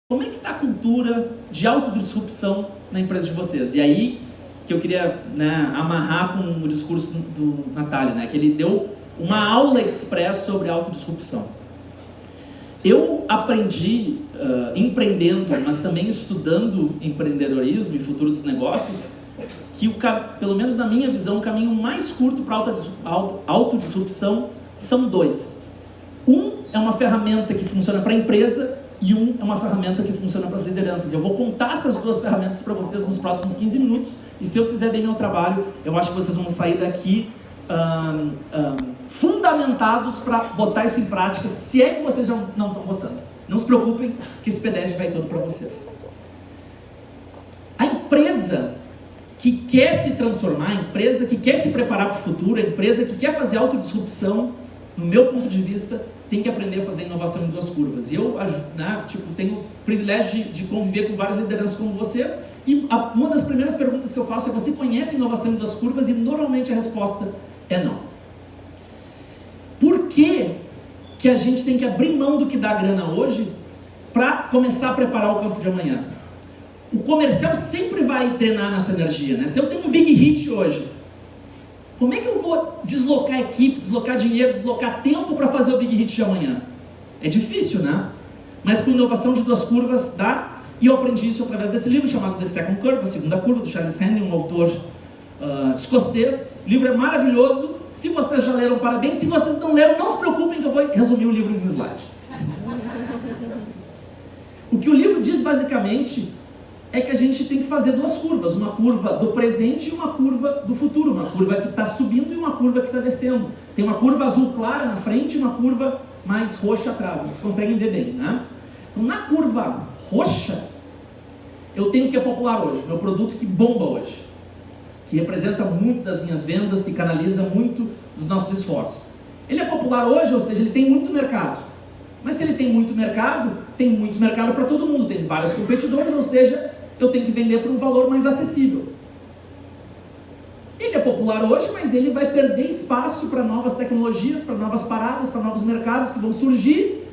como é que está a cultura de autodisrupção na empresa de vocês? E aí que eu queria, né, amarrar com o discurso do Natália, né, que ele deu uma aula express sobre autodisrupção. Eu aprendi, empreendendo, mas também estudando empreendedorismo e futuro dos negócios, que, pelo menos na minha visão, o caminho mais curto para autodisrupção são dois. Um é uma ferramenta que funciona para a empresa e um é uma ferramenta que funciona para as lideranças. Eu vou contar essas duas ferramentas para vocês nos próximos 15 minutos e se eu fizer bem meu trabalho, eu acho que vocês vão sair daqui fundamentados para botar isso em prática, se é que vocês já não estão botando. Não se preocupem que esse PDF vai todo para vocês. A empresa que quer se transformar, a empresa que quer se preparar para o futuro, a empresa que quer fazer autodisrupção, no meu ponto de vista, tem que aprender a fazer inovação em duas curvas. E eu, né, tenho o privilégio de conviver com várias lideranças como vocês, e uma das primeiras perguntas que eu faço é: você conhece inovação em duas curvas? E normalmente a resposta é não. Por que a gente tem que abrir mão do que dá grana hoje para começar a preparar o campo de amanhã? O comercial sempre vai drenar nossa energia, né? Se eu tenho um big hit hoje, como é que eu vou deslocar equipe, deslocar dinheiro, deslocar tempo para fazer o big hit de amanhã? É difícil, né? Mas com inovação de duas curvas dá, e eu aprendi isso através desse livro chamado The Second Curve, a segunda curva, do Charles Henry, um autor escocês. O livro é maravilhoso. Se vocês já leram, parabéns. Se vocês não leram, não se preocupem que eu vou resumir o livro em um slide. O que o livro diz basicamente é que a gente tem que fazer duas curvas, uma curva do presente e uma curva do futuro, uma curva que está subindo e uma curva que está descendo. Tem uma curva azul clara na frente e uma curva mais roxa atrás, vocês conseguem ver bem, né? Então, na curva roxa, eu tenho o que é popular hoje, meu produto que bomba hoje, que representa muito das minhas vendas, que canaliza muito dos nossos esforços. Ele é popular hoje, ou seja, ele tem muito mercado. Mas se ele tem muito mercado para todo mundo, tem vários competidores, ou seja, eu tenho que vender por um valor mais acessível. Ele é popular hoje, mas ele vai perder espaço para novas tecnologias, para novas paradas, para novos mercados que vão surgir.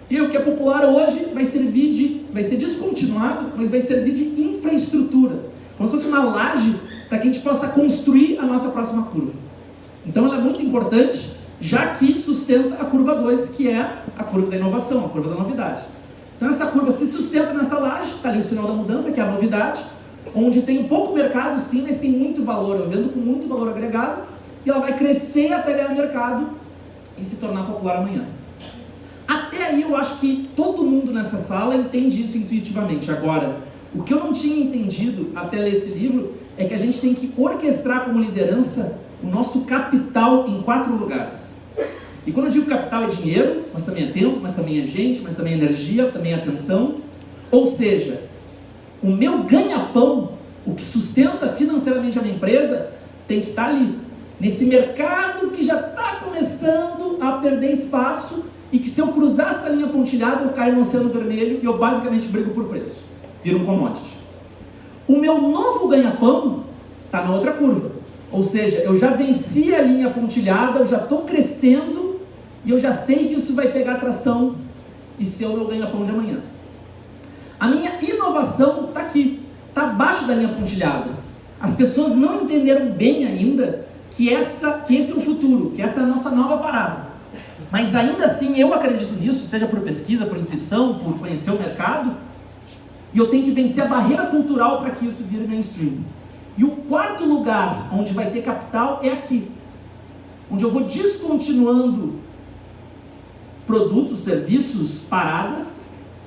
E o que é popular hoje vai ser descontinuado, mas vai servir de infraestrutura, como se fosse uma laje para que a gente possa construir a nossa próxima curva. Então ela é muito importante, já que sustenta a curva 2, que é a curva da inovação, a curva da novidade. Então essa curva se sustenta nessa laje, está ali o sinal da mudança, que é a novidade, onde tem um pouco mercado sim, mas tem muito valor, eu vendo com muito valor agregado, e ela vai crescer até ganhar mercado e se tornar popular amanhã. Até aí eu acho que todo mundo nessa sala entende isso intuitivamente. Agora, o que eu não tinha entendido até ler esse livro é que a gente tem que orquestrar como liderança o nosso capital em 4 lugares. E quando eu digo capital é dinheiro, mas também é tempo, mas também é gente, mas também é energia, também é atenção. Ou seja, o meu ganha-pão, o que sustenta financeiramente a minha empresa, tem que estar ali, nesse mercado que já está começando a perder espaço e que se eu cruzar essa linha pontilhada, eu caio no oceano vermelho e eu basicamente brigo por preço. Vira um commodity. O meu novo ganha-pão está na outra curva. Ou seja, eu já venci a linha pontilhada, eu já estou crescendo e eu já sei que isso vai pegar tração e ser o meu ganha-pão de amanhã. A minha inovação está aqui, está abaixo da linha pontilhada. As pessoas não entenderam bem ainda que esse é o futuro, que essa é a nossa nova parada. Mas ainda assim eu acredito nisso, seja por pesquisa, por intuição, por conhecer o mercado, e eu tenho que vencer a barreira cultural para que isso vire mainstream. E o 4º lugar onde vai ter capital é aqui, onde eu vou descontinuando produtos, serviços, paradas,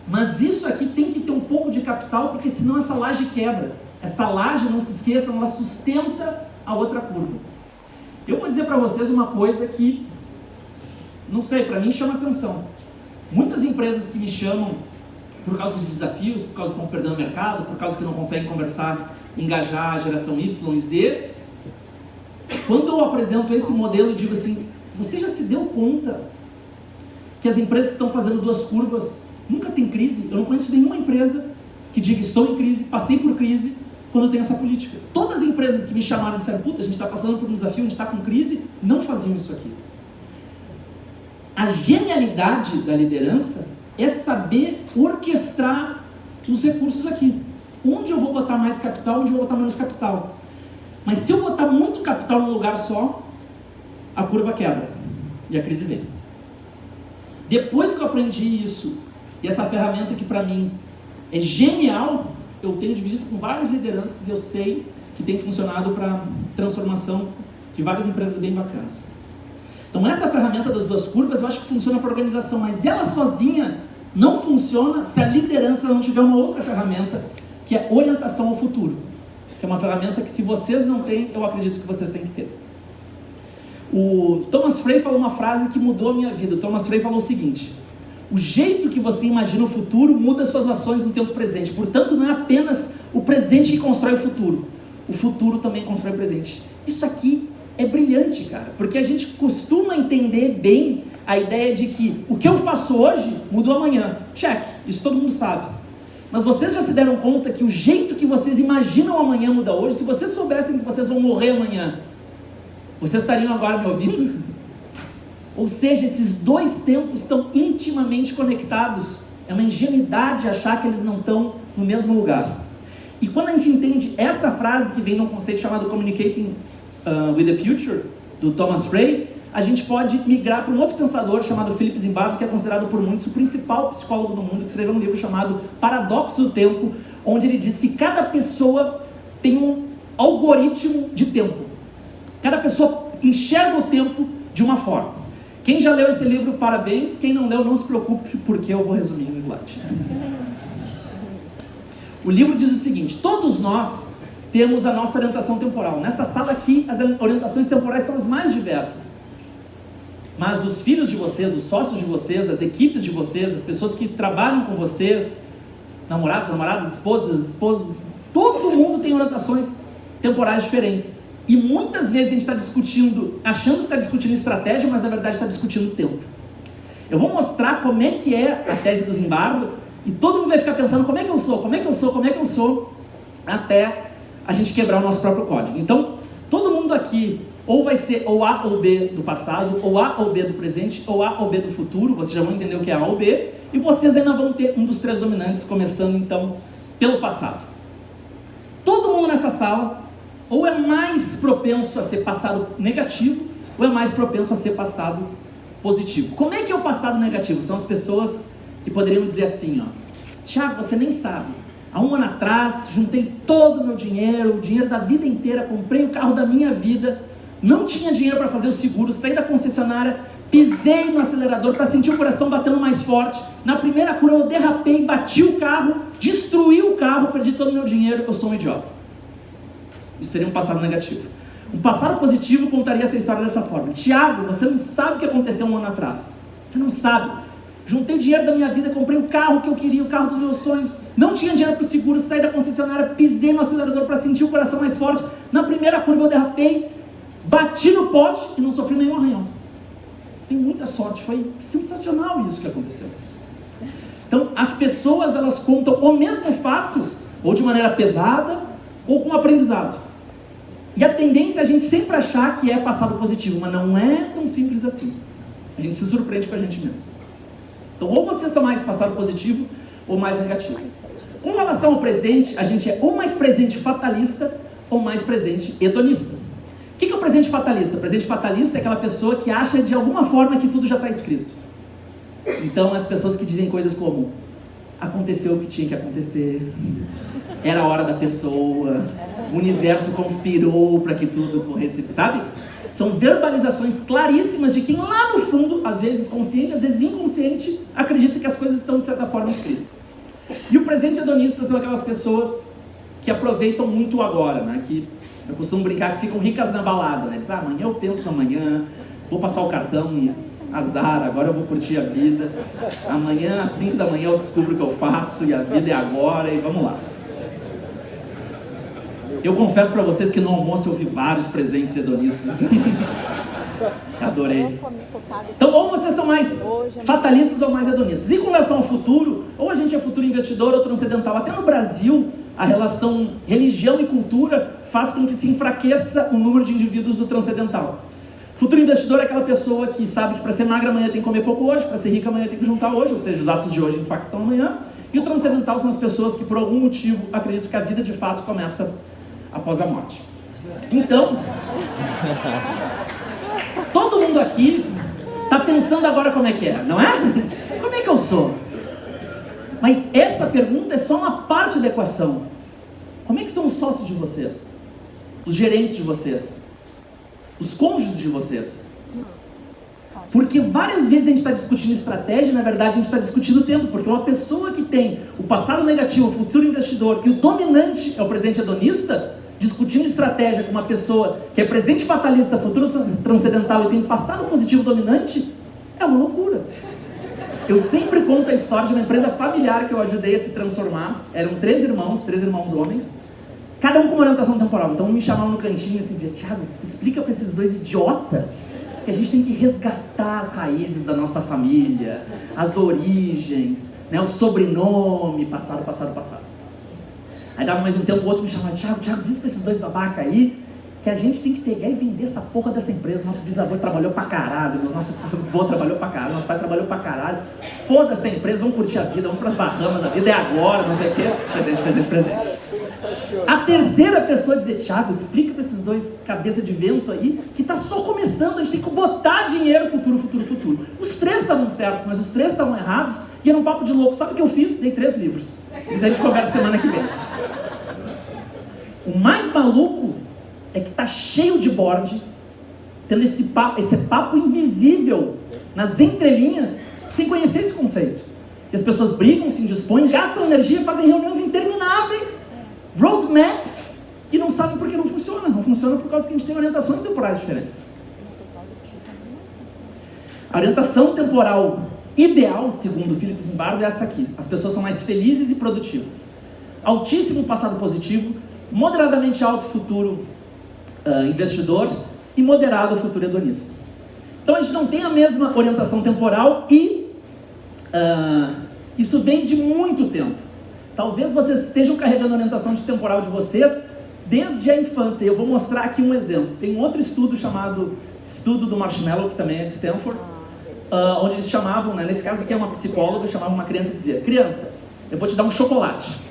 mas isso aqui tem que ter um pouco de capital, porque senão essa laje quebra. Essa laje, não se esqueçam, ela sustenta a outra curva. Eu vou dizer para vocês uma coisa que, não sei, para mim chama atenção. Muitas empresas que me chamam por causa de desafios, por causa que estão perdendo mercado, por causa que não conseguem conversar, engajar a geração Y e Z, quando eu apresento esse modelo, eu digo assim: você já se deu conta que as empresas que estão fazendo duas curvas nunca tem crise? Eu não conheço nenhuma empresa que diga: estou em crise, passei por crise, quando tem essa política. Todas as empresas que me chamaram e disseram: puta, a gente está passando por um desafio, a gente está com crise, não faziam isso aqui. A genialidade da liderança é saber orquestrar os recursos aqui. Onde eu vou botar mais capital, onde eu vou botar menos capital. Mas se eu botar muito capital num lugar só, a curva quebra e a crise vem. Depois que eu aprendi isso, e essa ferramenta que para mim é genial, eu tenho dividido com várias lideranças e eu sei que tem funcionado para transformação de várias empresas bem bacanas. Então essa ferramenta das duas curvas eu acho que funciona para a organização, mas ela sozinha não funciona se a liderança não tiver uma outra ferramenta, que é orientação ao futuro, que é uma ferramenta que se vocês não têm, eu acredito que vocês têm que ter. O Thomas Frey falou uma frase que mudou a minha vida. O Thomas Frey falou o seguinte: o jeito que você imagina o futuro muda suas ações no tempo presente. Portanto, não é apenas o presente que constrói o futuro também constrói o presente. Isso aqui é brilhante, cara, porque a gente costuma entender bem a ideia de que o que eu faço hoje mudou amanhã. Check, isso todo mundo sabe. Mas vocês já se deram conta que o jeito que vocês imaginam amanhã muda hoje? Se vocês soubessem que vocês vão morrer amanhã, vocês estariam agora me ouvindo? Ou seja, esses dois tempos estão intimamente conectados. É uma ingenuidade achar que eles não estão no mesmo lugar. E quando a gente entende essa frase que vem num conceito chamado Communicating with the Future, do Thomas Frey, a gente pode migrar para um outro pensador chamado Philip Zimbardo, que é considerado por muitos o principal psicólogo do mundo, que escreveu um livro chamado Paradoxo do Tempo, onde ele diz que cada pessoa tem um algoritmo de tempo. Cada pessoa enxerga o tempo de uma forma. Quem já leu esse livro, parabéns. Quem não leu, não se preocupe, porque eu vou resumir no slide. O livro diz o seguinte: todos nós temos a nossa orientação temporal. Nessa sala aqui, as orientações temporais são as mais diversas. Mas os filhos de vocês, os sócios de vocês, as equipes de vocês, as pessoas que trabalham com vocês, namorados, namoradas, esposas, todo mundo tem orientações temporais diferentes. E muitas vezes a gente está discutindo, achando que está discutindo estratégia, mas na verdade está discutindo tempo. Eu vou mostrar como é que é a tese do Zimbardo, e todo mundo vai ficar pensando como é que eu sou, até a gente quebrar o nosso próprio código. Então, todo mundo aqui ou vai ser ou A ou B do passado, ou A ou B do presente, ou A ou B do futuro. Vocês já vão entender o que é A ou B, e vocês ainda vão ter um dos três dominantes, começando então pelo passado. Todo mundo nessa sala ou é mais propenso a ser passado negativo, ou é mais propenso a ser passado positivo. Como é que é o passado negativo? São as pessoas que poderiam dizer assim, ó: Thiago, você nem sabe, há um ano atrás, juntei todo o meu dinheiro, o dinheiro da vida inteira, comprei o carro da minha vida, não tinha dinheiro para fazer o seguro, saí da concessionária, pisei no acelerador para sentir o coração batendo mais forte, na primeira curva eu derrapei, bati o carro, destruí o carro, perdi todo o meu dinheiro, eu sou um idiota. Isso seria um passado negativo. Um passado positivo contaria essa história dessa forma: Thiago, você não sabe o que aconteceu um ano atrás, você não sabe. Juntei o dinheiro da minha vida, comprei o carro que eu queria, o carro dos meus sonhos, não tinha dinheiro para o seguro, saí da concessionária, pisei no acelerador para sentir o coração mais forte, na primeira curva eu derrapei, bati no poste e não sofri nenhum arranhão. Tenho muita sorte, foi sensacional isso que aconteceu. Então, as pessoas, elas contam o mesmo fato, ou de maneira pesada, ou com aprendizado. E a tendência é a gente sempre achar que é passado positivo, mas não é tão simples assim. A gente se surpreende com a gente mesmo. Então, ou vocês são mais passado positivo, ou mais negativo. Com relação ao presente, a gente é ou mais presente fatalista, ou mais presente hedonista. O que é o presente fatalista? O presente fatalista é aquela pessoa que acha de alguma forma que tudo já está escrito. Então, as pessoas que dizem coisas como: aconteceu o que tinha que acontecer, era a hora da pessoa, o universo conspirou para que tudo corresse, sabe? São verbalizações claríssimas de quem lá no fundo, às vezes consciente, às vezes inconsciente, acredita que as coisas estão de certa forma escritas. E o presente hedonista são aquelas pessoas que aproveitam muito o agora, né? Que eu costumo brincar que ficam ricas na balada, né? Dizem: amanhã eu penso na manhã, vou passar o cartão e azar, agora eu vou curtir a vida, amanhã às 5 da manhã eu descubro o que eu faço e a vida é agora e vamos lá. Eu confesso para vocês que no almoço eu vi vários presentes hedonistas. Adorei. Então, ou vocês são mais fatalistas ou mais hedonistas. E com relação ao futuro, ou a gente é futuro investidor ou transcendental. Até no Brasil, a relação religião e cultura faz com que se enfraqueça o número de indivíduos do transcendental. Futuro investidor é aquela pessoa que sabe que para ser magra amanhã tem que comer pouco hoje, para ser rica amanhã tem que juntar hoje, ou seja, os atos de hoje impactam amanhã. E o transcendental são as pessoas que por algum motivo acreditam que a vida de fato começa após a morte. Então, todo mundo aqui está pensando agora como é que é, não é? Como é que eu sou? Mas essa pergunta é só uma parte da equação. Como é que são os sócios de vocês? Os gerentes de vocês? Os cônjuges de vocês? Porque várias vezes a gente está discutindo estratégia e na verdade a gente está discutindo o tempo. Porque uma pessoa que tem o passado negativo, o futuro investidor e o dominante é o presente hedonista, discutindo estratégia com uma pessoa que é presente fatalista, futuro transcendental e tem passado positivo dominante, é uma loucura. Eu sempre conto a história de uma empresa familiar que eu ajudei a se transformar. Eram 3 irmãos homens, cada um com uma orientação temporal. Então me chamavam no cantinho e assim, dizia: Thiago, explica para esses 2 idiotas que a gente tem que resgatar as raízes da nossa família, as origens, né, o sobrenome, passado. Aí dava mais um tempo, o outro me chamava: Thiago, diz para esses 2 babaca aí que a gente tem que pegar e vender essa porra dessa empresa. Nosso bisavô trabalhou pra caralho, nosso avô trabalhou pra caralho, nosso pai trabalhou pra caralho. Foda-se a empresa, vamos curtir a vida, vamos pras Bahamas, a vida é agora, não sei o quê. Presente. A terceira pessoa dizia: Thiago, explica pra esses 2 cabeça de vento aí que tá só começando, a gente tem que botar dinheiro, futuro. Os 3 estavam certos, mas os 3 estavam errados e era um papo de louco. Sabe o que eu fiz? Dei 3 livros. Mas a gente conversa semana que vem. O mais maluco é que tá cheio de board, tendo esse papo invisível nas entrelinhas, sem conhecer esse conceito. E as pessoas brigam, se indispõem, gastam energia, fazem reuniões intermináveis, roadmaps, e não sabem por que não funciona. Não funciona por causa que a gente tem orientações temporais diferentes. A orientação temporal ideal, segundo Philip Zimbardo, é essa aqui. As pessoas são mais felizes e produtivas. Altíssimo passado positivo, moderadamente alto futuro investidor e moderado futuro hedonista. Então a gente não tem a mesma orientação temporal e isso vem de muito tempo. Talvez vocês estejam carregando a orientação temporal de vocês desde a infância. Eu vou mostrar aqui um exemplo. Tem um outro estudo chamado Estudo do Marshmallow, que também é de Stanford, onde eles chamavam, né, nesse caso aqui é uma psicóloga, chamava uma criança e dizia: criança, eu vou te dar um chocolate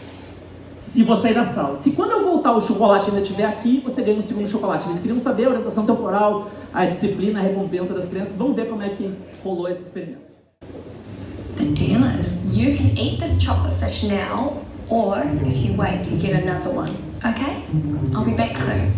se você sair da sala. Se quando eu voltar o chocolate ainda estiver aqui, você ganha um segundo chocolate. Eles queriam saber a orientação temporal, a disciplina, a recompensa das crianças. Vamos ver como é que rolou esse experimento. The deal is, you can eat this chocolate fish now, or if you wait, you get another one. Okay? I'll be back soon.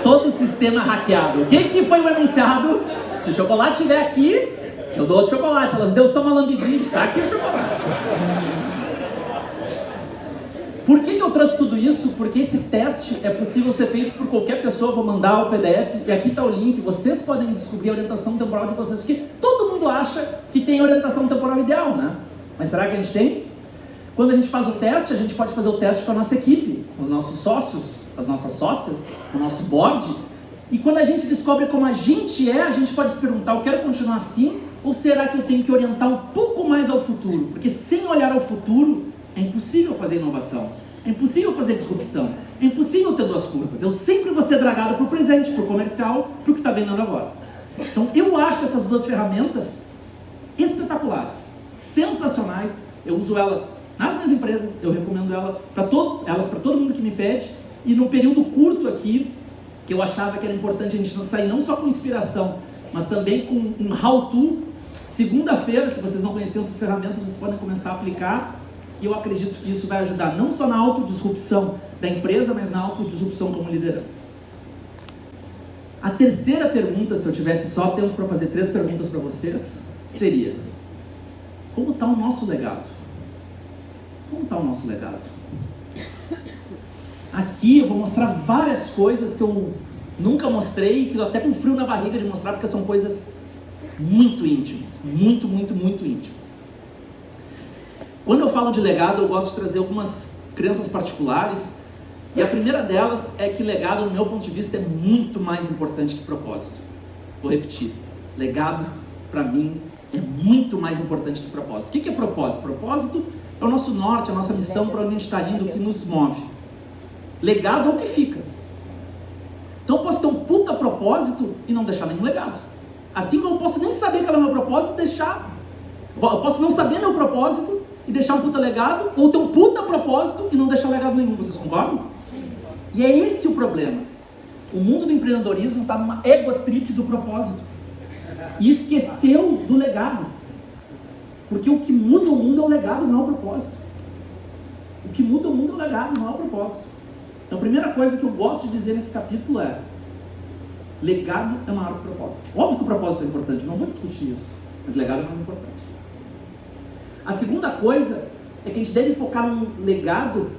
Todo o sistema hackeado. O que foi o enunciado? Se o chocolate estiver aqui, eu dou outro chocolate. Elas deu só uma lambidinha e está aqui o chocolate. Por que eu trouxe tudo isso? Porque esse teste é possível ser feito por qualquer pessoa. Eu vou mandar o PDF e aqui está o link. Vocês podem descobrir a orientação temporal de vocês, porque todo mundo acha que tem orientação temporal ideal, né? Mas será que a gente tem? Quando a gente faz o teste, a gente pode fazer o teste com a nossa equipe, com os nossos sócios, com as nossas sócias, com o nosso board. E quando a gente descobre como a gente é, a gente pode se perguntar: eu quero continuar assim? Ou será que eu tenho que orientar um pouco mais ao futuro? Porque sem olhar ao futuro, é impossível fazer inovação, é impossível fazer disrupção, é impossível ter 2 curvas. Eu sempre vou ser dragado para o presente, para o comercial, para o que está vendendo agora. Então eu acho essas 2 ferramentas espetaculares, sensacionais. Eu uso ela nas minhas empresas, eu recomendo elas para todo mundo que me pede. E num período curto aqui, que eu achava que era importante a gente não sair não só com inspiração, mas também com um how-to. Segunda-feira, se vocês não conheciam essas ferramentas, vocês podem começar a aplicar. E eu acredito que isso vai ajudar não só na autodisrupção da empresa, mas na autodisrupção como liderança. A terceira pergunta, se eu tivesse só tempo para fazer 3 perguntas para vocês, seria: como está o nosso legado? Como está o nosso legado? Aqui eu vou mostrar várias coisas que eu nunca mostrei, que eu até com frio na barriga de mostrar, porque são coisas muito íntimas, muito, muito, muito íntimas. Quando eu falo de legado, eu gosto de trazer algumas crenças particulares, e a primeira delas é que legado, no meu ponto de vista, é muito mais importante que propósito. Vou repetir, legado, para mim, é muito mais importante que propósito. O que é propósito? Propósito é o nosso norte, a nossa missão, para onde a gente está indo, o que nos move. Legado é o que fica. Então eu posso ter um puta propósito e não deixar nenhum legado. Assim como eu posso nem saber qual é o meu propósito, eu posso não saber meu propósito e deixar um puta legado, ou ter um puta propósito e não deixar legado nenhum. Vocês concordam? E é esse o problema. O mundo do empreendedorismo está numa egotrip do propósito e esqueceu do legado. Porque o que muda o mundo é o legado, não é o propósito. O que muda o mundo é o legado, não é o propósito. Então a primeira coisa que eu gosto de dizer nesse capítulo é: legado é maior que o propósito. Óbvio que o propósito é importante, não vou discutir isso, mas legado é mais importante. A segunda coisa é que a gente deve focar num legado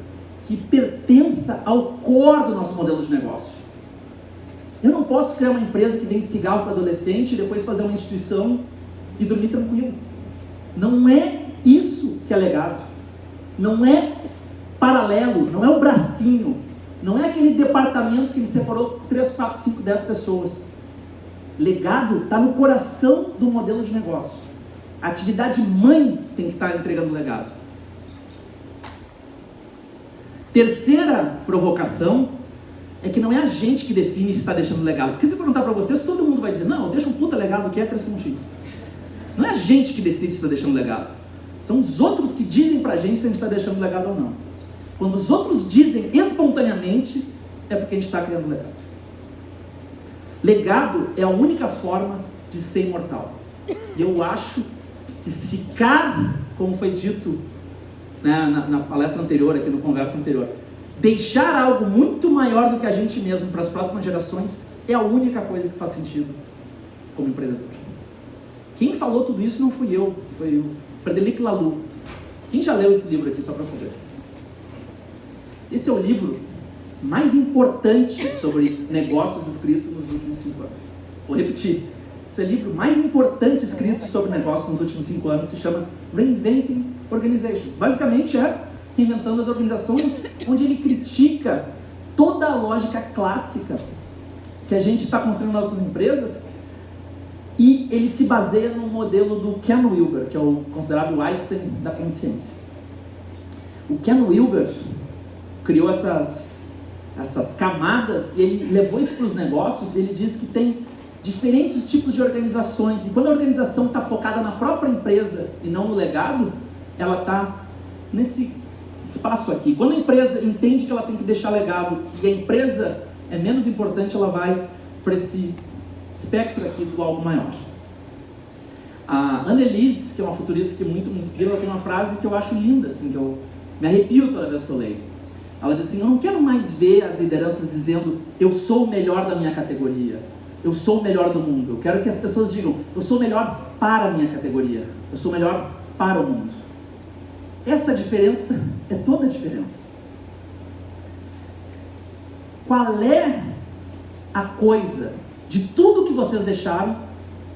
que pertença ao core do nosso modelo de negócio. Eu não posso criar uma empresa que vende cigarro para adolescente e depois fazer uma instituição e dormir tranquilo. Não é isso que é legado. Não é paralelo, não é o bracinho, não é aquele departamento que me separou 3, 4, 5, 10 pessoas. Legado está no coração do modelo de negócio. A atividade mãe tem que estar entregando legado. Terceira provocação é que não é a gente que define se está deixando legado. Porque se eu perguntar para vocês, todo mundo vai dizer: não, eu deixo um puta legado que é 3 pontinhos. Não é a gente que decide se está deixando legado. São os outros que dizem para a gente se a gente está deixando legado ou não. Quando os outros dizem espontaneamente, é porque a gente está criando legado. Legado é a única forma de ser imortal. E eu acho que se ficar, como foi dito na palestra anterior, aqui no conversa anterior, deixar algo muito maior do que a gente mesmo para as próximas gerações é a única coisa que faz sentido como empreendedor. Quem falou tudo isso não fui eu, foi o Frederic Laloux. Quem já leu esse livro aqui, só para saber? Esse é o livro mais importante sobre negócios escrito nos últimos 5 anos. Vou repetir. Esse é o livro mais importante escrito sobre negócios nos últimos 5 anos. Se chama Reinventing Organizations. Basicamente é reinventando as organizações, onde ele critica toda a lógica clássica que a gente está construindo nas nossas empresas, e ele se baseia no modelo do Ken Wilber, que é o considerado o Einstein da consciência. O Ken Wilber criou essas camadas e ele levou isso para os negócios. E ele diz que tem diferentes tipos de organizações, e quando a organização está focada na própria empresa e não no legado, ela está nesse espaço aqui. Quando a empresa entende que ela tem que deixar legado e a empresa é menos importante, ela vai para esse espectro aqui do algo maior. A Annelise, que é uma futurista que muito me inspira, ela tem uma frase que eu acho linda, assim, que eu me arrepio toda vez que eu leio. Ela diz assim: eu não quero mais ver as lideranças dizendo eu sou o melhor da minha categoria, eu sou o melhor do mundo. Eu quero que as pessoas digam eu sou o melhor para a minha categoria, eu sou o melhor para o mundo. Essa diferença é toda a diferença. Qual é a coisa de tudo que vocês deixaram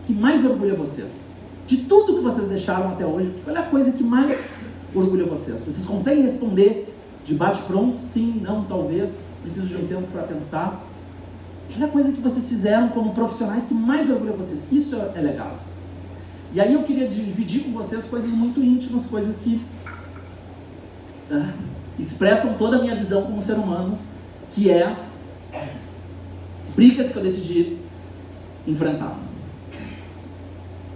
que mais orgulha vocês? De tudo que vocês deixaram até hoje, qual é a coisa que mais orgulha vocês? Vocês conseguem responder de bate-pronto? Sim, não, talvez, preciso de um tempo para pensar. Qual é a coisa que vocês fizeram como profissionais que mais orgulha vocês? Isso é legado. E aí eu queria dividir com vocês coisas muito íntimas, coisas que expressam toda a minha visão como ser humano, que é brigas que eu decidi enfrentar.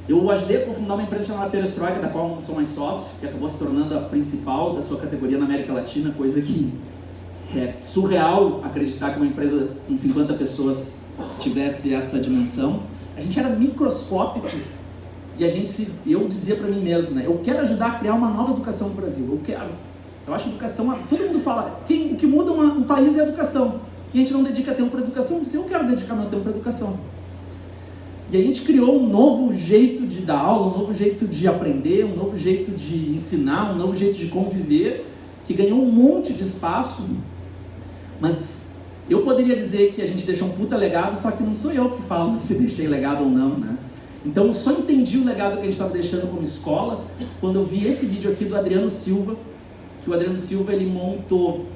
Eu ajudei a cofundar uma empresa chamada Perestroika, da qual eu não sou mais sócio, que acabou se tornando a principal da sua categoria na América Latina, coisa que é surreal acreditar que uma empresa com 50 pessoas tivesse essa dimensão. A gente era microscópico e eu dizia para mim mesmo, eu quero ajudar a criar uma nova educação no Brasil, eu acho educação, todo mundo fala, o que muda um país é a educação, e a gente não dedica tempo para educação. Eu quero dedicar meu tempo para educação. E a gente criou um novo jeito de dar aula, um novo jeito de aprender, um novo jeito de ensinar, um novo jeito de conviver, que ganhou um monte de espaço, Mas eu poderia dizer que a gente deixou um puta legado, só que não sou eu que falo se deixei legado ou não, né? Então eu só entendi o legado que a gente estava deixando como escola quando eu vi esse vídeo aqui do Adriano Silva, que o Adriano Silva ele montou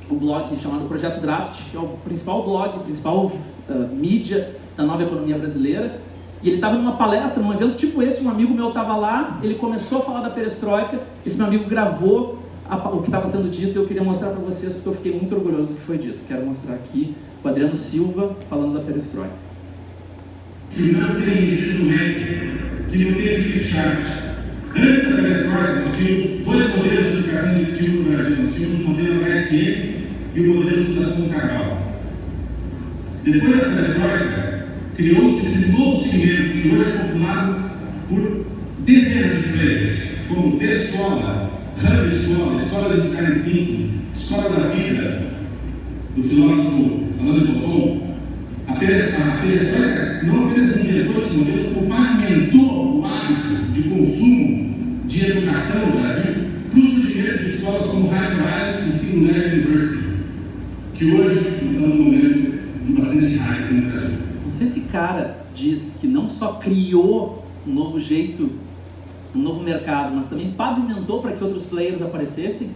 um blog chamado Projeto Draft, que é o principal blog, a principal mídia da nova economia brasileira. E ele estava numa palestra, num evento tipo esse, um amigo meu estava lá, ele começou a falar da perestroika, esse meu amigo gravou o que estava sendo dito e eu queria mostrar para vocês porque eu fiquei muito orgulhoso do que foi dito. Quero mostrar aqui o Adriano Silva falando da perestroika. Que não tem destino médio, que não tem esses chaves. Antes da perestroika, nós tínhamos dois modelos de educação executiva no Brasil. Nós tínhamos o modelo HSM e o modelo de educação do Cabral. Depois da perestroika, criou-se esse novo segmento que hoje é populado por dezenas de players, como Descola, Hub Escola, Escola de Design Thinking, Escola da Vida, do filósofo Alain de Botton. A perestroika não apenas inventou esse modelo, como pavimentou o hábito de consumo de educação no Brasil para o surgimento de escolas como Higher Valley e Singular University, que hoje estão num momento de bastante hype no Brasil. Se esse cara diz que não só criou um novo jeito, um novo mercado, mas também pavimentou para que outros players aparecessem,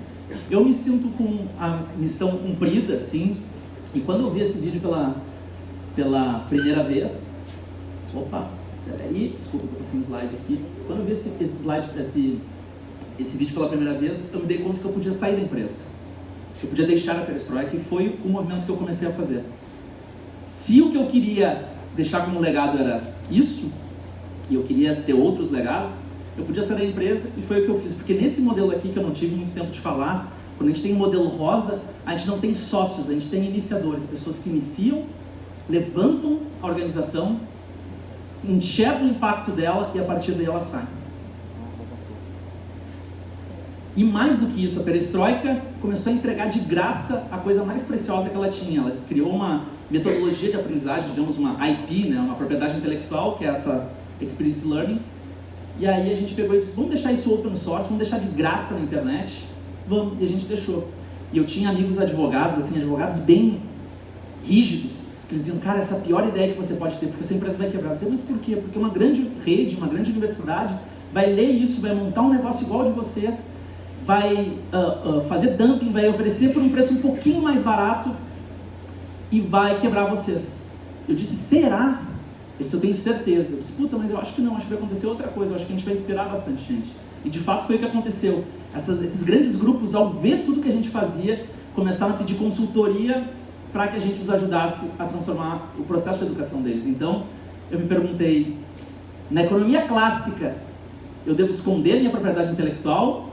eu me sinto com a missão cumprida, sim. E quando eu vi esse vídeo pela primeira vez, desculpa que eu passei um slide aqui. Quando eu vi esse vídeo pela primeira vez, eu me dei conta que eu podia sair da empresa, eu podia deixar a perestroika, e foi o movimento que eu comecei a fazer. Se o que eu queria deixar como legado era isso, e eu queria ter outros legados, eu podia sair da empresa, e foi o que eu fiz. Porque nesse modelo aqui, que eu não tive muito tempo de falar, quando a gente tem um modelo rosa, a gente não tem sócios, a gente tem iniciadores, pessoas que iniciam, levantam a organização, enxergam o impacto dela e a partir daí ela sai. E mais do que isso, a perestroika começou a entregar de graça a coisa mais preciosa que ela tinha. Ela criou uma metodologia de aprendizagem, digamos uma IP, né, uma propriedade intelectual, que é essa Experience Learning. E aí a gente pegou e disse, vamos deixar isso open source, vamos deixar de graça na internet? Vamos, e a gente deixou. E eu tinha amigos advogados, assim, advogados bem rígidos, que eles diziam, cara, essa é a pior ideia que você pode ter, porque a sua empresa vai quebrar. Eu dizia, mas por quê? Porque uma grande rede, uma grande universidade vai ler isso, vai montar um negócio igual de vocês, vai fazer dumping, vai oferecer por um preço um pouquinho mais barato e vai quebrar vocês. Eu disse, será? Isso eu tenho certeza. Eu disse, puta, mas eu acho que não, acho que vai acontecer outra coisa, eu acho que a gente vai inspirar bastante gente. E de fato foi o que aconteceu. Esses grandes grupos, ao ver tudo que a gente fazia, começaram a pedir consultoria para que a gente os ajudasse a transformar o processo de educação deles. Então, eu me perguntei, na economia clássica, eu devo esconder minha propriedade intelectual,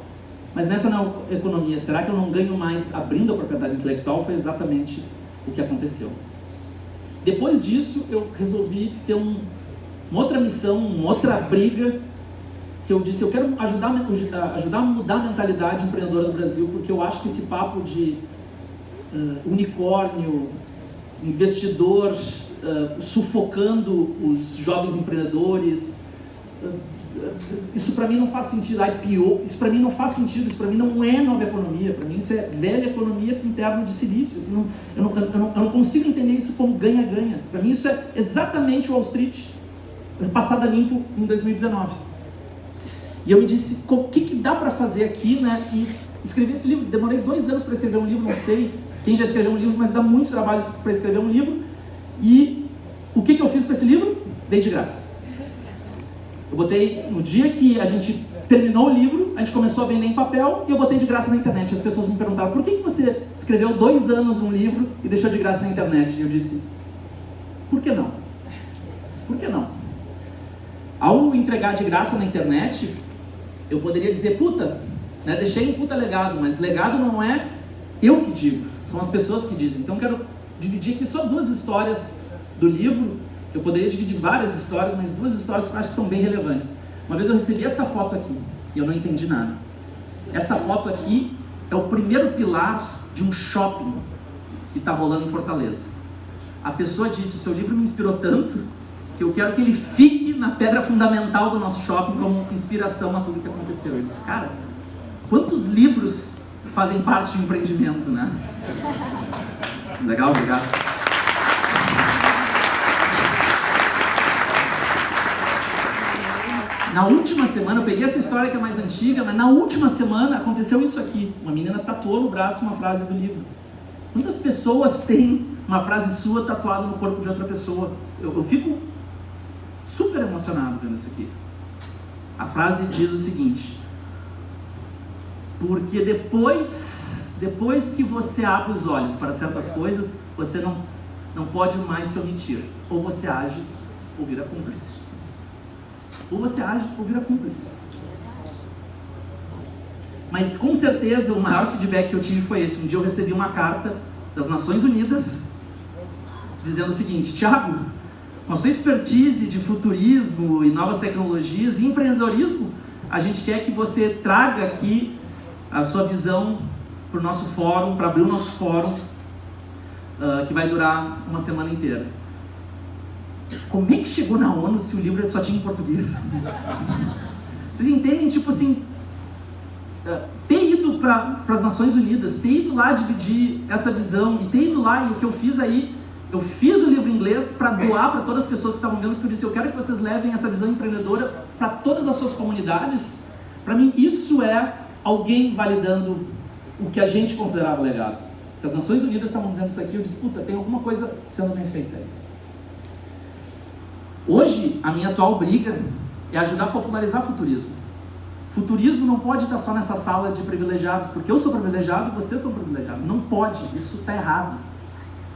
mas nessa economia, será que eu não ganho mais abrindo a propriedade intelectual? Foi exatamente o que aconteceu. Depois disso, eu resolvi ter uma outra missão, uma outra briga, que eu disse, eu quero ajudar a mudar a mentalidade empreendedora do Brasil, porque eu acho que esse papo de unicórnio, investidor sufocando os jovens empreendedores, isso para mim não faz sentido. IPO, isso para mim não faz sentido, isso para mim não é nova economia, para mim isso é velha economia com terno de silício. Assim, eu não consigo entender isso como ganha-ganha. Para mim isso é exatamente Wall Street passada limpo em 2019. E eu me disse, o que dá para fazer aqui, né? E escrevi esse livro. Demorei 2 anos para escrever um livro, não sei quem já escreveu um livro, mas dá muito trabalho para escrever um livro. E o que eu fiz com esse livro? Dei de graça. Eu botei, no dia que a gente terminou o livro, a gente começou a vender em papel e eu botei de graça na internet. As pessoas me perguntaram, por que você escreveu 2 anos um livro e deixou de graça na internet? E eu disse, por que não? Por que não? Ao entregar de graça na internet, eu poderia dizer, puta, né, deixei um puta legado, mas legado não é eu que digo, são as pessoas que dizem. Então eu quero dividir aqui só 2 histórias do livro. Eu poderia dividir várias histórias, mas 2 histórias que eu acho que são bem relevantes. Uma vez eu recebi essa foto aqui, e eu não entendi nada. Essa foto aqui é o primeiro pilar de um shopping que está rolando em Fortaleza. A pessoa disse, o seu livro me inspirou tanto, que eu quero que ele fique na pedra fundamental do nosso shopping como inspiração a tudo que aconteceu. Eu disse, cara, quantos livros fazem parte de um empreendimento, né? Legal, obrigado. Na última semana, eu peguei essa história que é mais antiga, mas na última semana aconteceu isso aqui. Uma menina tatuou no braço uma frase do livro. Quantas pessoas têm uma frase sua tatuada no corpo de outra pessoa? Eu fico super emocionado vendo isso aqui. A frase diz o seguinte: porque depois que você abre os olhos para certas coisas, você não pode mais se omitir. Ou você age ou vira cúmplice. Ou você age ou vira cúmplice. Mas com certeza o maior feedback que eu tive foi esse. Um dia eu recebi uma carta das Nações Unidas dizendo o seguinte: Thiago, com a sua expertise de futurismo e novas tecnologias e empreendedorismo, a gente quer que você traga aqui a sua visão para o nosso fórum, para abrir o nosso fórum, que vai durar uma semana inteira. Como é que chegou na ONU se o livro só tinha em português? Vocês entendem, tipo assim, ter ido para as Nações Unidas, ter ido lá dividir essa visão, e ter ido lá, e o que eu fiz aí, eu fiz o livro em inglês para doar para todas as pessoas que estavam vendo, porque eu disse, eu quero que vocês levem essa visão empreendedora para todas as suas comunidades. Para mim, isso é alguém validando o que a gente considerava legado. Se as Nações Unidas estavam dizendo isso aqui, eu disse, puta, tem alguma coisa sendo bem feita aí. Hoje, a minha atual briga é ajudar a popularizar futurismo. Futurismo não pode estar só nessa sala de privilegiados, porque eu sou privilegiado e vocês são privilegiados. Não pode, isso está errado.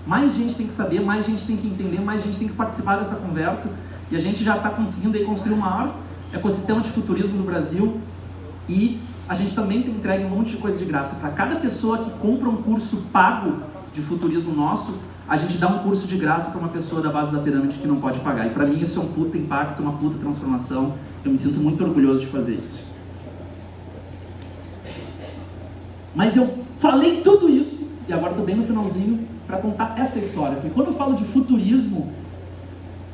Mais gente tem que saber, mais gente tem que entender, mais gente tem que participar dessa conversa, e a gente já está conseguindo aí construir o maior ecossistema de futurismo no Brasil, e a gente também tem entregue um monte de coisa de graça. Para cada pessoa que compra um curso pago de futurismo nosso, a gente dá um curso de graça para uma pessoa da base da pirâmide que não pode pagar. E para mim isso é um puta impacto, uma puta transformação. Eu me sinto muito orgulhoso de fazer isso. Mas eu falei tudo isso, e agora estou bem no finalzinho, para contar essa história. Porque quando eu falo de futurismo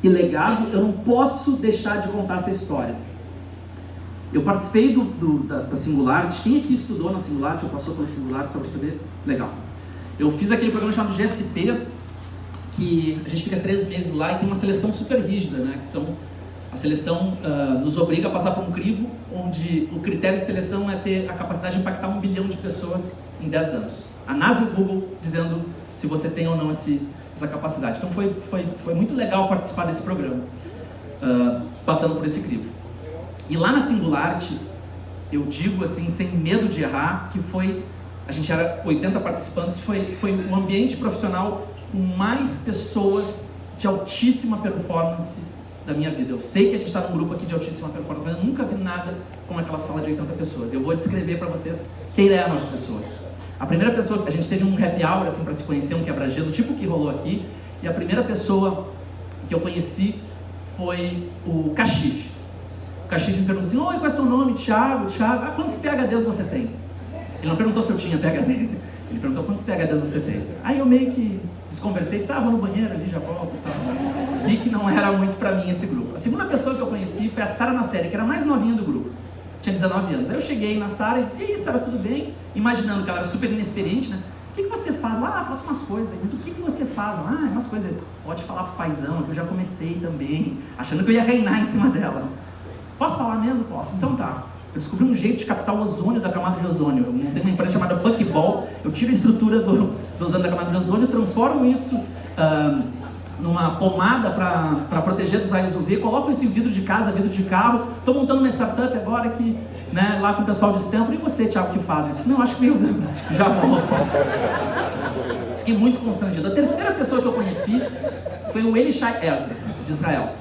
e legado, eu não posso deixar de contar essa história. Eu participei da Singularity. Quem aqui estudou na Singularity ou passou pela Singularity, só para saber? Legal. Eu fiz aquele programa chamado GSP, que a gente fica 3 meses lá e tem uma seleção super rígida, né? Que são, a seleção nos obriga a passar por um crivo, onde o critério de seleção é ter a capacidade de impactar 1 bilhão de pessoas em 10 anos. A NASA e o Google dizendo se você tem ou não essa capacidade. Então foi muito legal participar desse programa, passando por esse crivo. E lá na Singularity, eu digo assim, sem medo de errar, que a gente era 80 participantes, foi um ambiente profissional com mais pessoas de altíssima performance da minha vida. Eu sei que a gente está num grupo aqui de altíssima performance, mas eu nunca vi nada como aquela sala de 80 pessoas. Eu vou descrever para vocês quem eram as pessoas. A primeira pessoa, a gente teve um happy hour assim, para se conhecer, um quebra-gelo, tipo o que rolou aqui, e a primeira pessoa que eu conheci foi o Cachife. O Cachife me perguntou assim, oi, qual é o seu nome? Thiago. Quantos PhDs você tem? Ele não perguntou se eu tinha PhD, ele perguntou quantos PhDs você tem. Aí eu meio que desconversei, disse, vou no banheiro ali, já volto e tal. Vi que não era muito pra mim esse grupo. A segunda pessoa que eu conheci foi a Sara Nasseri, que era a mais novinha do grupo. Tinha 19 anos. Aí eu cheguei na Sara e disse, e aí, Sara, tudo bem? Imaginando que ela era super inexperiente, né? O que você faz? Faço umas coisas. Mas o que você faz? Umas coisas. Pode falar pro paizão, que eu já comecei também, achando que eu ia reinar em cima dela. Posso falar mesmo? Posso. Então tá. Eu descobri um jeito de captar o ozônio da camada de ozônio. Eu montei uma empresa chamada Buckball. Eu tiro a estrutura do ozônio da camada de ozônio, transformo isso numa pomada para proteger dos raios UV, coloco isso em vidro de casa, vidro de carro. Estou montando uma startup agora aqui, né, lá com o pessoal de Stanford. E você, Thiago, o que faz? Eu disse, não, acho que já volto. Fiquei muito constrangido. A terceira pessoa que eu conheci foi o Elishai Ezra, de Israel.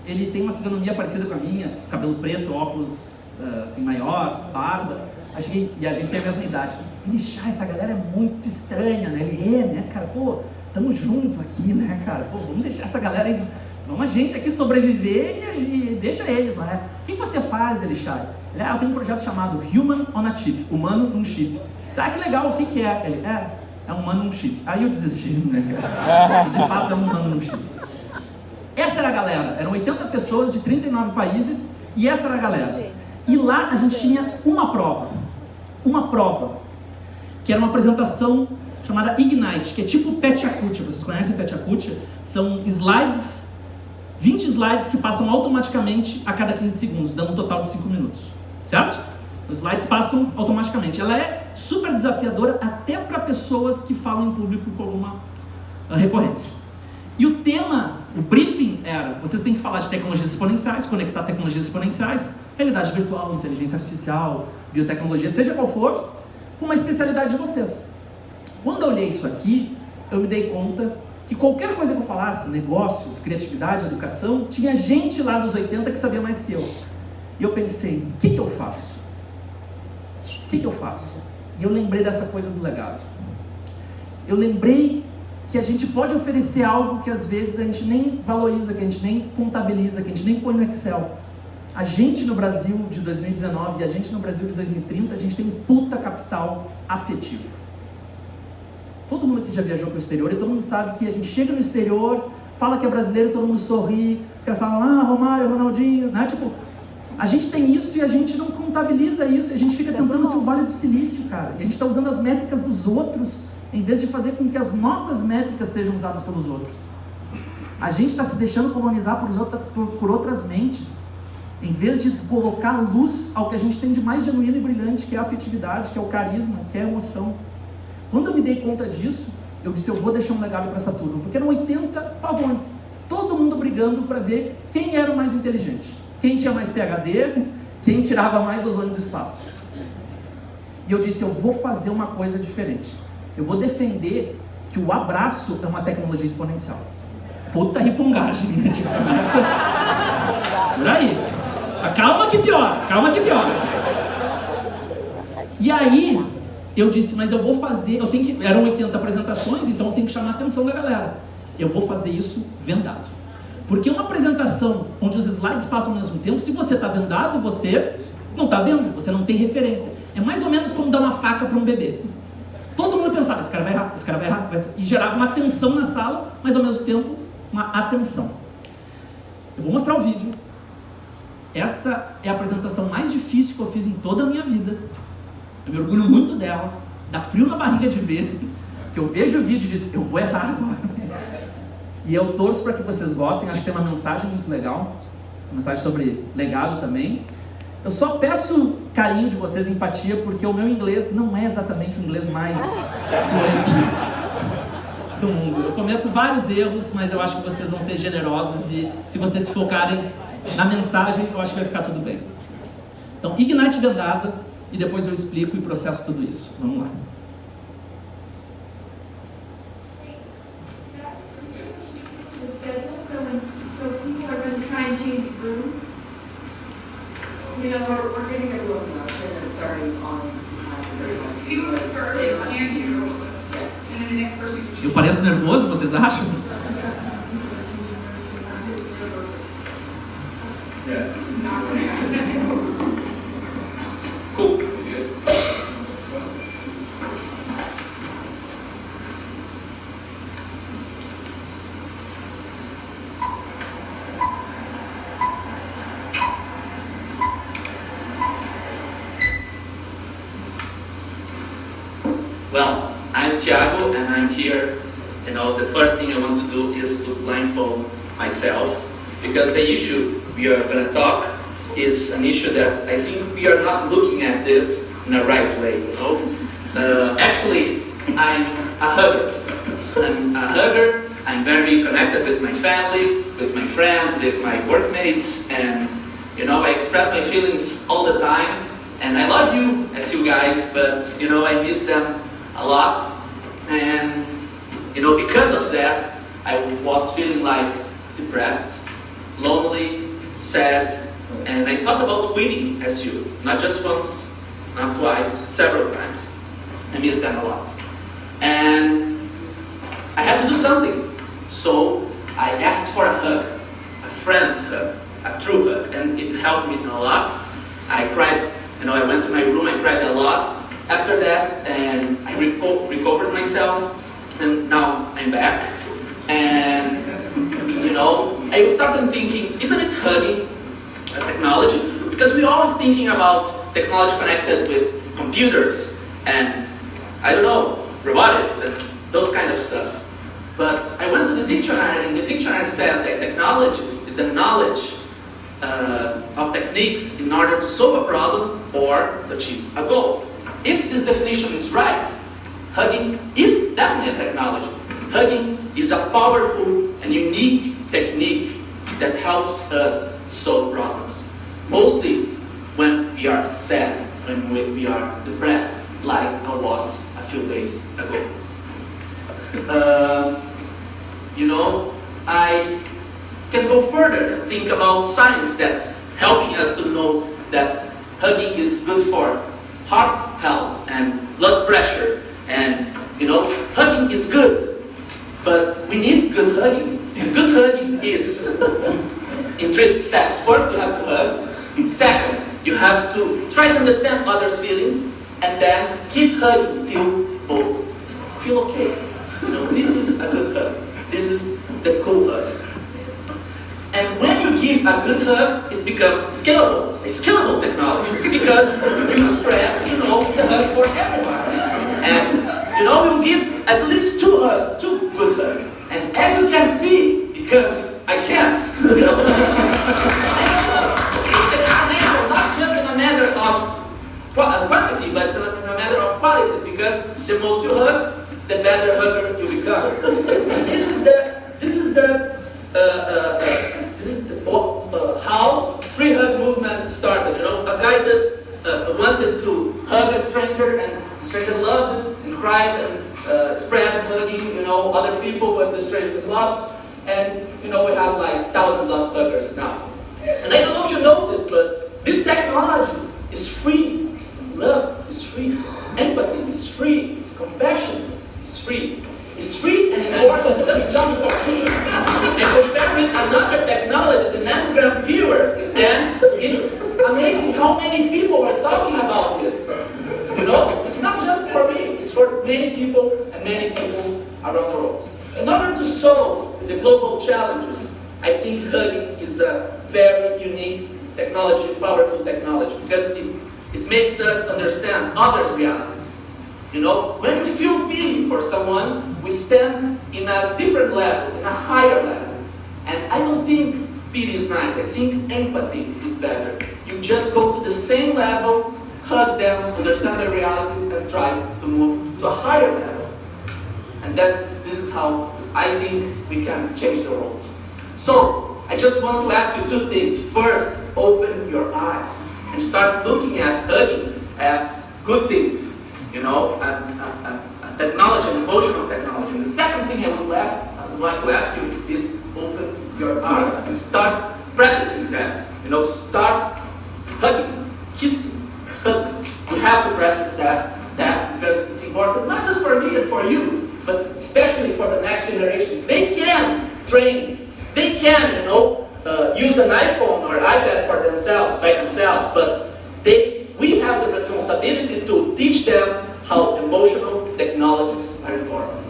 Ele tem uma fisionomia parecida com a minha, cabelo preto, óculos assim, maior, barba. E a gente tem a mesma idade. Elishai, essa galera é muito estranha, né? Ele né, cara, pô, tamo junto aqui, né, cara? Pô, vamos deixar essa galera aí, vamos a gente aqui sobreviver e deixa eles lá, né? O que você faz, Elishai? Ele, eu tenho um projeto chamado Human on a Chip, humano num chip. Que legal, o que é? Ele, é um humano num chip. Aí eu desisti, né, cara? E de fato é um humano num chip. Essa era a galera, eram 80 pessoas de 39 países, e essa era a galera. E lá a gente tinha uma prova, que era uma apresentação chamada Ignite, que é tipo Petyakutia. Vocês conhecem Petyakutia? São slides, 20 slides que passam automaticamente a cada 15 segundos, dando um total de 5 minutos, certo? Os slides passam automaticamente. Ela é super desafiadora até para pessoas que falam em público com alguma recorrência. E o tema, o briefing era, vocês têm que falar de tecnologias exponenciais, conectar tecnologias exponenciais, realidade virtual, inteligência artificial, biotecnologia, seja qual for, com uma especialidade de vocês. Quando eu olhei isso aqui, eu me dei conta que qualquer coisa que eu falasse, negócios, criatividade, educação, tinha gente lá dos 80 que sabia mais que eu. E eu pensei, o que eu faço? O que eu faço? E eu lembrei dessa coisa do legado. Eu lembrei que a gente pode oferecer algo que às vezes a gente nem valoriza, que a gente nem contabiliza, que a gente nem põe no Excel. A gente no Brasil de 2019 e a gente no Brasil de 2030, a gente tem um puta capital afetivo. Todo mundo que já viajou para o exterior, e todo mundo sabe que a gente chega no exterior, fala que é brasileiro, todo mundo sorri, os caras falam, Romário, Ronaldinho, né? Tipo, a gente tem isso e a gente não contabiliza isso, e a gente fica tentando ser o Vale do Silício, cara. E a gente está usando as métricas dos outros, em vez de fazer com que as nossas métricas sejam usadas pelos outros. A gente está se deixando colonizar por outras mentes, em vez de colocar luz ao que a gente tem de mais genuíno e brilhante, que é a afetividade, que é o carisma, que é a emoção. Quando eu me dei conta disso, eu disse, eu vou deixar um legado para essa turma, porque eram 80 pavões, todo mundo brigando para ver quem era o mais inteligente, quem tinha mais PhD, quem tirava mais ozônio do espaço. E eu disse, eu vou fazer uma coisa diferente. Eu vou defender que o abraço é uma tecnologia exponencial. Puta ripongagem, né? Tipo, começa por aí. Calma que piora, calma que piora. E aí, eu disse, mas eu vou fazer, eram 80 apresentações, então eu tenho que chamar a atenção da galera. Eu vou fazer isso vendado. Porque uma apresentação onde os slides passam ao mesmo tempo, se você está vendado, você não está vendo, você não tem referência. É mais ou menos como dar uma faca para um bebê. Todo mundo pensava, esse cara vai errar, esse cara vai errar. E gerava uma tensão na sala, mas ao mesmo tempo, uma atenção. Eu vou mostrar o vídeo. Essa é a apresentação mais difícil que eu fiz em toda a minha vida. Eu me orgulho muito dela. Dá frio na barriga de ver. Que eu vejo o vídeo e disse, eu vou errar agora. E eu torço para que vocês gostem. Acho que tem uma mensagem muito legal. Uma mensagem sobre legado também. Eu só peço carinho de vocês, empatia, porque o meu inglês não é exatamente o inglês mais fluente do mundo. Eu cometo vários erros, mas eu acho que vocês vão ser generosos e se vocês se focarem na mensagem, eu acho que vai ficar tudo bem. Então, Ignite vendada e depois eu explico e processo tudo isso. Vamos lá. You know, we're getting a little starting on if you want to start it, can you? And then the next person. Eu pareço nervoso, vocês acham? Yeah. Cool. Well, I'm Thiago and I'm here. You know, the first thing I want to do is to blindfold myself because the issue we are going to talk is an issue that I think we are not looking at this in the right way, you know. Actually, I'm a hugger. I'm very connected with my family, with my friends, with my workmates, and you know, I express my feelings all the time. And I love you as you guys, but you know, I miss them a lot. And you know, because of that, I was feeling like depressed, lonely, sad, and I thought about quitting as you, not just once, not twice, several times. I miss them a lot. And I had to do something. So I asked for a hug, a friend's hug, a true hug, and it helped me a lot. I cried, you know, I went to my room, I cried a lot after that, and I recovered myself, and now I'm back. And, you know, I started thinking, isn't it hugging a technology? Because we're always thinking about technology connected with computers, and I don't know, robotics and those kind of stuff. But I went to the dictionary, and the dictionary says that technology is the knowledge of techniques in order to solve a problem or to achieve a goal. If this definition is right, hugging is definitely a technology. Hugging is a powerful and unique technique that helps us solve problems. Mostly when we are sad, when we are depressed, like I was a few days ago. I can go further and think about science that's helping us to know that hugging is good for heart health and blood pressure. And, hugging is good, but we need good hugging. And good hugging is in 3 steps. First, you have to hug. And second, you have to try to understand others' feelings, and then keep hugging till both feel okay. This is a good hug. This is the cool hug. And when you give a good hug, it becomes scalable, a scalable technology, because you spread, the hug for everyone. And, we'll give at least 2 hugs, 2 good hugs. And as you can see, because I can't, it's exponential, not just in a matter of quantity, but it's in a matter of quality, because the most you hug, the better hugger you become. This is how free hug movement started. A guy just wanted to hug a stranger, and the stranger loved it and cried and spread hugging, other people when the stranger was loved. And we have like thousands of huggers now. And I don't know if you noticed, but this technology is free. Love is free. Empathy is free. Compassion is free. It's free and important, that's just for free. And compared with another technology, an anagram viewer, then it's amazing how many people are talking about this. It's not just for me, it's for many people and many people around the world. In order to solve the global challenges, I think hugging is a very unique technology, powerful technology, because it makes us understand others' realities. When we feel pity for someone, we stand in a different level, in a higher level. And I don't think pity is nice. I think empathy is better. You just go to the same level, hug them, understand their reality, and try to move to a higher level. And this is how I think we can change the world. So, I just want to ask you 2 things. First, open your eyes and start looking at hugging as good things. A technology, an emotional technology. And the second thing I would like to ask you is open your eyes and start practicing that. Start hugging, kissing, hugging. We have to practice that because it's important, not just for me and for you, but especially for the next generations. They can train, they can, use an iPhone or iPad by themselves, but we have the responsibility to teach them how emotional technologies are important.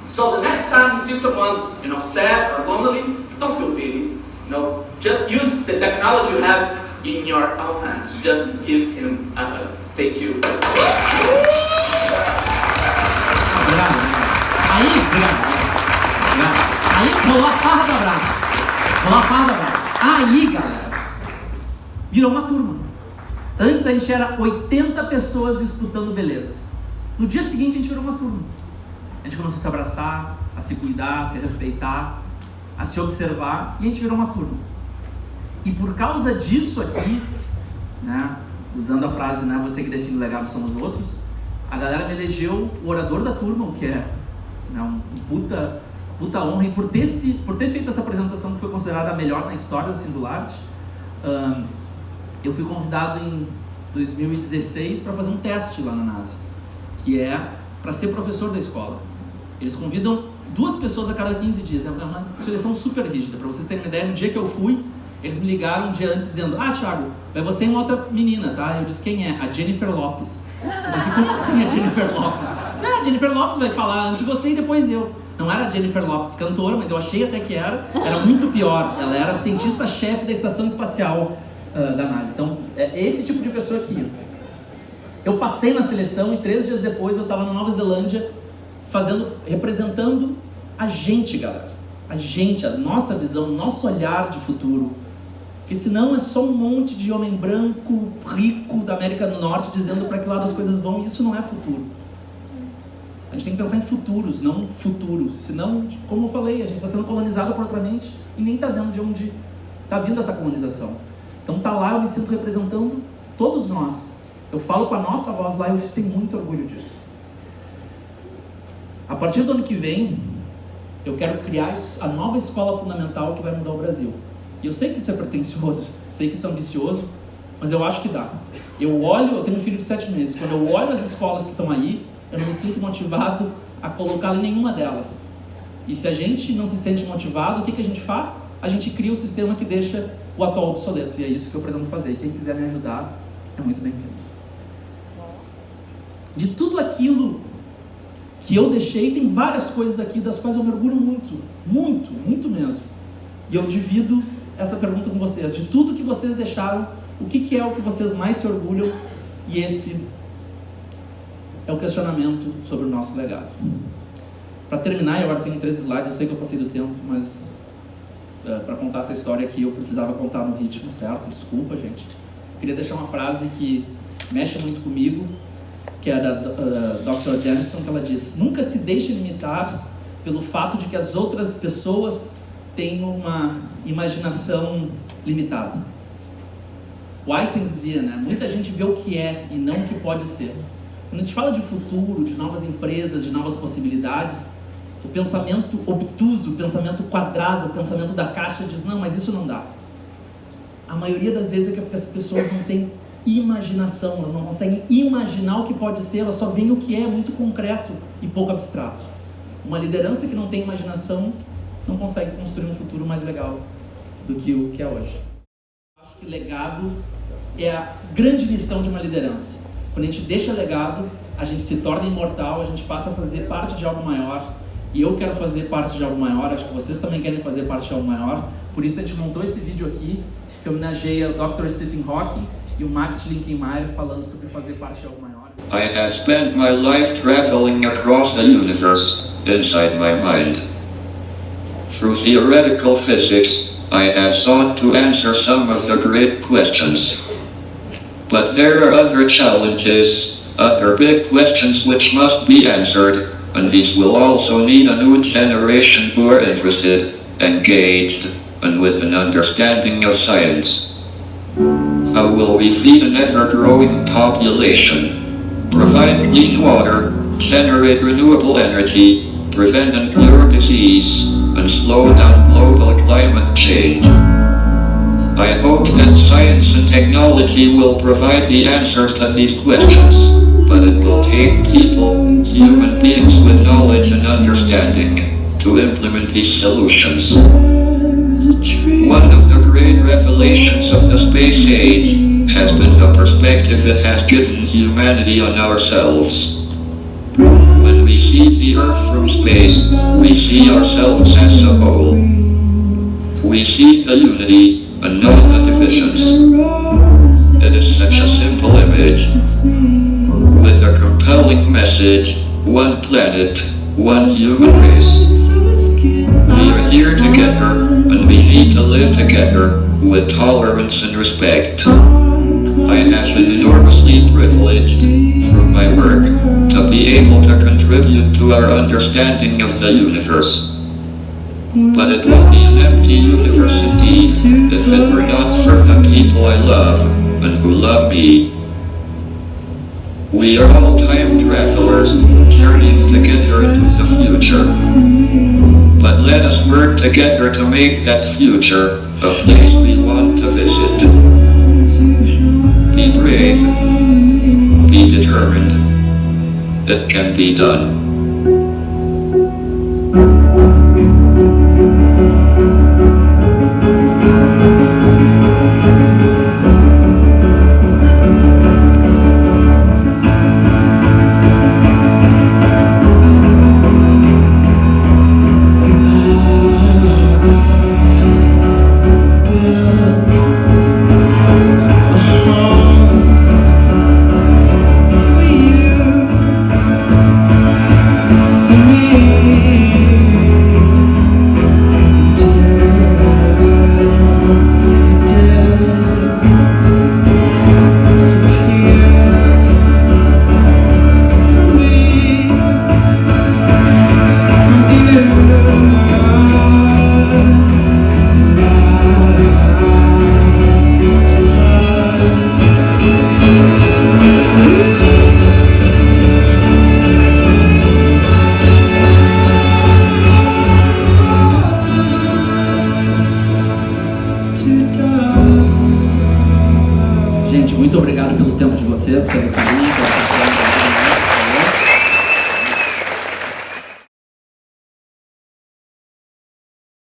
So the next time you see someone, sad or lonely, don't feel pity. Just use the technology you have in your own hands. Just give him a hug. Thank you. Obrigado. Aí, rolou a farra do abraço. Aí, galera, virou uma turma. Antes a gente era 80 pessoas disputando beleza. No dia seguinte a gente virou uma turma. A gente começou a se abraçar, a se cuidar, a se respeitar, a se observar, e a gente virou uma turma. E por causa disso aqui, usando a frase, você que define o legado somos outros, a galera me elegeu o orador da turma, o que é um puta honra. E por ter feito essa apresentação que foi considerada a melhor na história da Singularity, eu fui convidado em 2016 para fazer um teste lá na NASA, que é para ser professor da escola. Eles convidam 2 pessoas a cada 15 dias, é uma seleção super rígida. Para vocês terem uma ideia, no dia que eu fui, eles me ligaram um dia antes dizendo: Thiago, vai você e uma outra menina, tá? Eu disse: quem é? A Jennifer Lopes. Eu disse: como assim a Jennifer Lopes? A Jennifer Lopes vai falar antes de você e depois eu. Não era a Jennifer Lopes cantora, mas eu achei até que era muito pior. Ela era cientista-chefe da Estação Espacial da NASA. Então, é esse tipo de pessoa que ia. Eu passei na seleção e 3 dias depois eu estava na Nova Zelândia representando a gente, galera. A gente, a nossa visão, nosso olhar de futuro. Porque senão é só um monte de homem branco, rico da América do Norte dizendo para que lado as coisas vão, e isso não é futuro. A gente tem que pensar em futuros, não futuros. Senão, como eu falei, a gente está sendo colonizado por outra mente e nem está vendo de onde está vindo essa colonização. Então tá lá, eu me sinto representando todos nós. Eu falo com a nossa voz lá e eu tenho muito orgulho disso. A partir do ano que vem, eu quero criar a nova escola fundamental que vai mudar o Brasil. E eu sei que isso é pretensioso, sei que isso é ambicioso, mas eu acho que dá. Eu tenho um filho de 7 meses, quando eu olho as escolas que estão aí, eu não me sinto motivado a colocá-lo em nenhuma delas. E se a gente não se sente motivado, o que a gente faz? A gente cria um sistema que deixa o atual obsoleto. E é isso que eu pretendo fazer. E quem quiser me ajudar, é muito bem-vindo. De tudo aquilo que eu deixei, tem várias coisas aqui das quais eu me orgulho muito. Muito, muito mesmo. E eu divido essa pergunta com vocês. De tudo que vocês deixaram, o que é o que vocês mais se orgulham? E esse é o questionamento sobre o nosso legado. Para terminar, eu agora tenho 3 slides, eu sei que eu passei do tempo, mas para contar essa história aqui eu precisava contar no ritmo certo, desculpa, gente. Queria deixar uma frase que mexe muito comigo, que é da Dr. Jameson, que ela diz: nunca se deixe limitar pelo fato de que as outras pessoas têm uma imaginação limitada. O Einstein dizia, né? Muita gente vê o que é e não o que pode ser. Quando a gente fala de futuro, de novas empresas, de novas possibilidades, o pensamento obtuso, o pensamento quadrado, o pensamento da caixa diz: não, mas isso não dá. A maioria das vezes é porque as pessoas não têm imaginação, elas não conseguem imaginar o que pode ser, elas só veem o que é muito concreto e pouco abstrato. Uma liderança que não tem imaginação não consegue construir um futuro mais legal do que o que é hoje. Acho que legado é a grande missão de uma liderança. Quando a gente deixa legado, a gente se torna imortal, a gente passa a fazer parte de algo maior. E eu quero fazer parte de algo maior, acho que vocês também querem fazer parte de algo maior. Por isso a gente montou esse vídeo aqui, que homenageia o Dr. Stephen Hawking e o Max Schlinkenmeyer falando sobre fazer parte de algo maior. I have spent my life traveling across the universe, inside my mind. Through theoretical physics, I have sought to answer some of the great questions. But there are other challenges, other big questions which must be answered, and these will also need a new generation who are interested, engaged, and with an understanding of science. How will we feed an ever-growing population, provide clean water, generate renewable energy, prevent and cure disease, and slow down global climate change? I hope that science and technology will provide the answers to these questions, but it will take people, human beings with knowledge and understanding, to implement these solutions. One of the great revelations of the space age has been the perspective it has given humanity on ourselves. When we see the Earth from space, we see ourselves as a whole. We see the unity and not the divisions. It is such a simple image, with a compelling message: one planet, one human race. We are here together, and we need to live together, with tolerance and respect. I have been enormously privileged, through my work, to be able to contribute to our understanding of the universe. But it would be an empty universe indeed, if it were not for the people I love, and who love me. We are all time travelers, journeying together into the future. But let us work together to make that future a place we want to visit. Be brave. Be determined. It can be done. Gente, muito obrigado pelo tempo de vocês, pelo carinho.